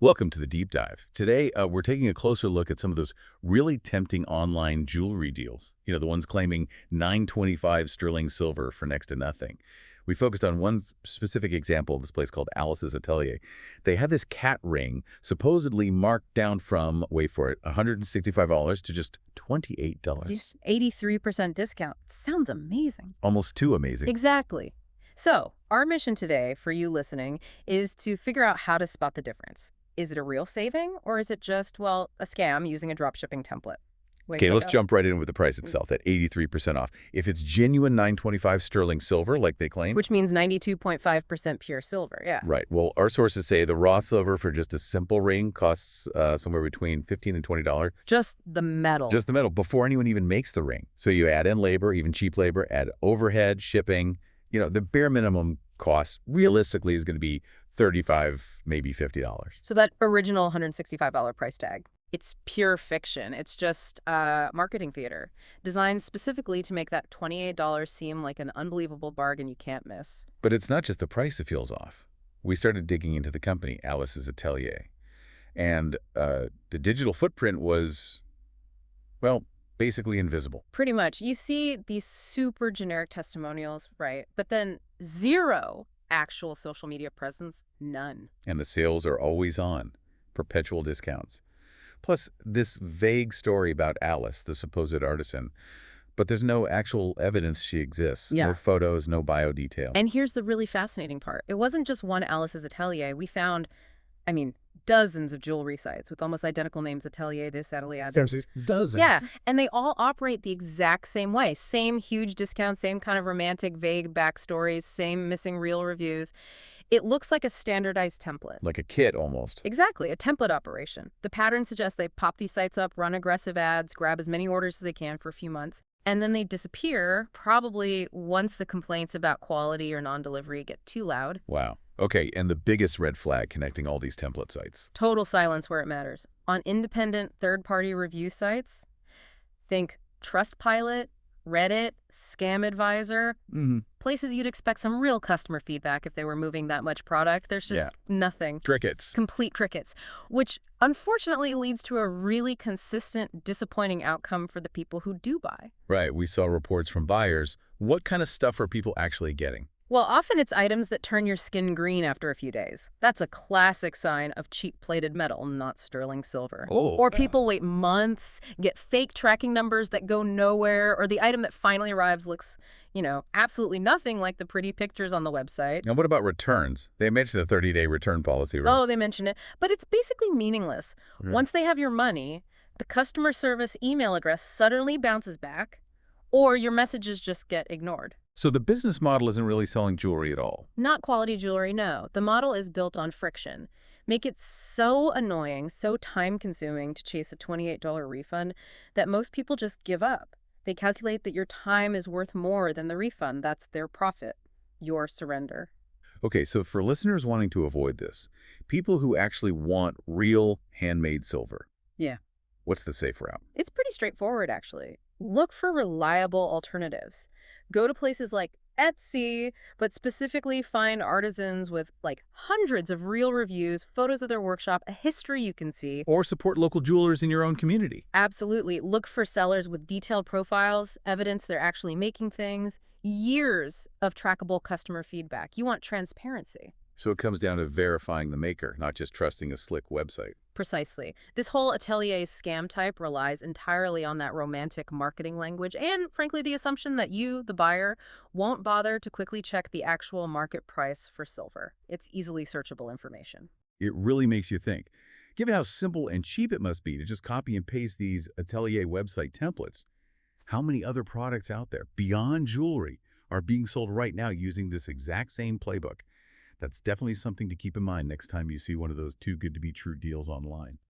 Welcome to the deep dive. Today, we're taking a closer look at some of those really tempting online jewelry deals. The ones claiming 925 sterling silver for next to nothing. We focused on one specific example, this place called Alice's Atelier. They had this cat ring supposedly marked down from, wait for it, $165 to just $28. Just 83% discount. Sounds amazing. Almost too amazing. Exactly. So, our mission today for you listening is to figure out how to spot the difference. Is it a real saving or is it just, well, a scam using a dropshipping template? Okay, let's jump right in with the price itself, at 83% off. If it's genuine 925 sterling silver, like they claim. Which means 92.5% pure silver, yeah. Right. Well, our sources say the raw silver for just a simple ring costs somewhere between $15 and $20. Just the metal. Just the metal, before anyone even makes the ring. So you add in labor, even cheap labor, add overhead, shipping. The bare minimum cost realistically is going to be $35, maybe $50. So that original $165 price tag, it's pure fiction. It's just marketing theater, designed specifically to make that $28 seem like an unbelievable bargain you can't miss. But it's not just the price that feels off. We started digging into the company, Alice's Atelier. And the digital footprint was, well, basically invisible. Pretty much. You see these super generic testimonials, right? But then zero actual social media presence, none. And the sales are always on, perpetual discounts. Plus, this vague story about Alice, the supposed artisan, but there's no actual evidence she exists. Yeah. No photos, no bio detail. And here's the really fascinating part. It wasn't just one Alice's Atelier. We found, dozens of jewelry sites with almost identical names, Atelier this, Atelier that. Seriously, dozens? Yeah, and they all operate the exact same way. Same huge discounts, same kind of romantic, vague backstories, same missing real reviews. It looks like a standardized template. Like a kit, almost. Exactly, a template operation. The pattern suggests they pop these sites up, run aggressive ads, grab as many orders as they can for a few months, and then they disappear, probably once the complaints about quality or non-delivery get too loud. Wow. Okay, and the biggest red flag connecting all these template sites. Total silence where it matters. On independent third-party review sites, think Trustpilot, Reddit, Scam Advisor, places you'd expect some real customer feedback if they were moving that much product. There's just nothing. Crickets. Complete crickets, which unfortunately leads to a really consistent, disappointing outcome for the people who do buy. Right, we saw reports from buyers. What kind of stuff are people actually getting? Well, often it's items that turn your skin green after a few days. That's a classic sign of cheap plated metal, not sterling silver. Oh, or people wait months, get fake tracking numbers that go nowhere, or the item that finally arrives looks, absolutely nothing like the pretty pictures on the website. And what about returns? They mentioned a 30-day return policy, right? Oh, they mentioned it. But it's basically meaningless. Once they have your money, the customer service email address suddenly bounces back, or your messages just get ignored. So the business model isn't really selling jewelry at all. Not quality jewelry, no. The model is built on friction. Make it so annoying, so time-consuming to chase a $28 refund that most people just give up. They calculate that your time is worth more than the refund. That's their profit, your surrender. Okay, so for listeners wanting to avoid this, people who actually want real handmade silver. Yeah. What's the safe route? It's pretty straightforward, actually. Look for reliable alternatives. Go to places like Etsy, but specifically find artisans with hundreds of real reviews, photos of their workshop, a history you can see. Or support local jewelers in your own community. Absolutely. Look for sellers with detailed profiles, evidence they're actually making things, years of trackable customer feedback. You want transparency. So it comes down to verifying the maker, not just trusting a slick website. Precisely. This whole Atelier scam type relies entirely on that romantic marketing language and, frankly, the assumption that you, the buyer, won't bother to quickly check the actual market price for silver. It's easily searchable information. It really makes you think. Given how simple and cheap it must be to just copy and paste these Atelier website templates, how many other products out there, beyond jewelry, are being sold right now using this exact same playbook? That's definitely something to keep in mind next time you see one of those too good to be true deals online.